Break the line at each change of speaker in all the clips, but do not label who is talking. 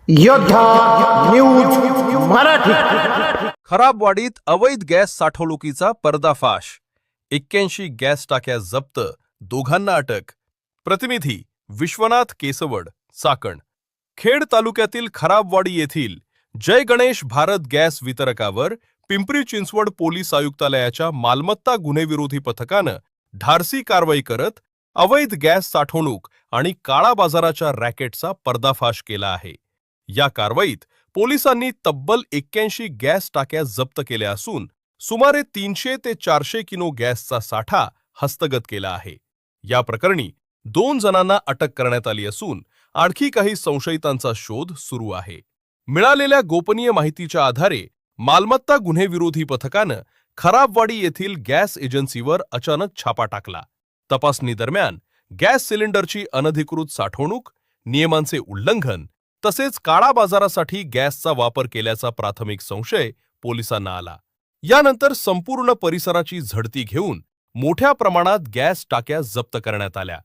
योद्धा न्यूज मराठी।
खराबवाडीत अवैध गॅस साठवणुकीचा पर्दाफाश, 81 गॅस टाक्या जप्त, दोघांना अटक। प्रतिनिधी विश्वनाथ केसवड, चाकण। खेड तालुक्यातील खराबवाडी येथील जय गणेश भारत गॅस वितरकावर पिंपरी चिंचवड पोलीस आयुक्तालयाच्या मालमत्ता गुन्हेविरोधी पथकानं धाडसी कारवाई करत अवैध गॅस साठवणूक आणि काळा बाजाराच्या रॅकेटचा पर्दाफाश केला आहे। या कारवाईत पोलिसांनी तब्बल 81 गॅस टाक्या जप्त केल्या असून सुमारे 300 ते 400 किलो गॅसचा साठा हस्तगत केला आहे। या प्रकरणी 2 जणांना अटक करण्यात आली असून आणखी काही संशयितांचा शोध सुरू आहे। मिळालेल्या गोपनीय माहितीच्या आधारे मालमत्ता गुन्हेविरोधी पथकानं खराबवाडी येथील गॅस एजन्सीवर अचानक छापा टाकला। तपासणी दरम्यान गॅस सिलेंडरची अनधिकृत साठवणूक, नियमांचे उल्लंघन तसेच काळा बाजारासाठी गॅसचा वापर केल्याचा प्राथमिक संशय पोलिसांना आला। यानंतर संपूर्ण परिसराची झडती घेऊन मोठ्या प्रमाणात गॅस टाक्या जप्त करण्यात आल्या।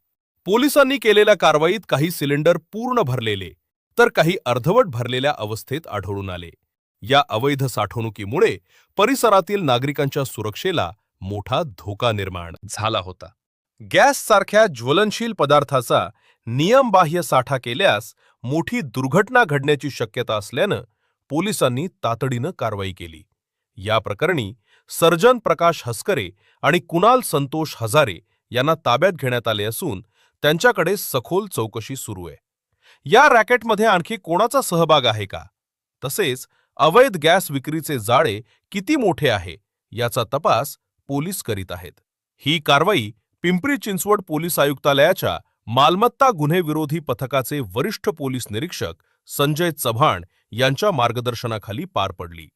पोलिसांनी केलेल्या कारवाईत काही सिलेंडर पूर्ण भरलेले तर काही अर्धवट भरलेल्या अवस्थेत आढळून आले। या अवैध साठवणुकीमुळे परिसरातील नागरिकांच्या सुरक्षेला मोठा धोका निर्माण झाला होता। गॅस सारख्या ज्वलनशील पदार्थाचा नियमबाह्य साठा केल्यास मोठी दुर्घटना घडण्याची शक्यता असल्यानं पोलिसांनी तातडीनं कारवाई केली। या प्रकरणी सर्जन प्रकाश हस्करे आणि कुणाल संतोष हजारे यांना ताब्यात घेण्यात आले असून त्यांच्याकडे सखोल चौकशी सुरू आहे। या रॅकेटमध्ये आणखी कोणाचा सहभाग आहे का, तसेच अवैध गॅस विक्रीचे जाळे किती मोठे आहे याचा तपास पोलीस करीत आहेत। ही कारवाई पिंपरी चिंचवड पोलीस आयुक्तालयाच्या मालमत्ता गुन्हेविरोधी पथकाचे वरिष्ठ पोलीस निरीक्षक संजय चव्हाण यांच्या मार्गदर्शनाखाली पार पडली।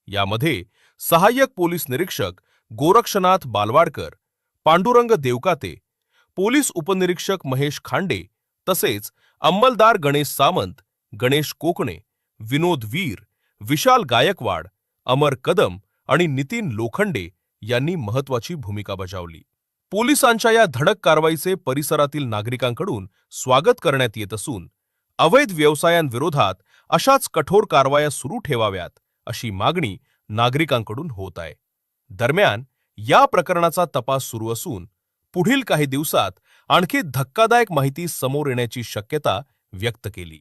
यामध्ये सहाय्यक पोलीस निरीक्षक गोरक्षनाथ बालवाडकर, पांडुरंग देवकाते, पोलीस उपनिरीक्षक महेश खांडे तसेच अंमलदार गणेश सामंत, गणेश कोकणे, विनोद वीर, विशाल गायकवाड, अमर कदम आणि नितीन लोखंडे यांनी महत्त्वाची भूमिका बजावली। पोलिसांच्या या धडक कारवाईचे परिसरातील नागरिकांकडून स्वागत करण्यात येत असून अवैध व्यवसायांविरोधात अशाच कठोर कारवाया सुरू ठेवाव्यात अशी मागणी नागरिकांकडून होत आहे। दरम्यान या प्रकरणाचा तपास सुरू असून पुढील काही दिवसात आणखी धक्कादायक माहिती समोर येण्याची शक्यता व्यक्त केली।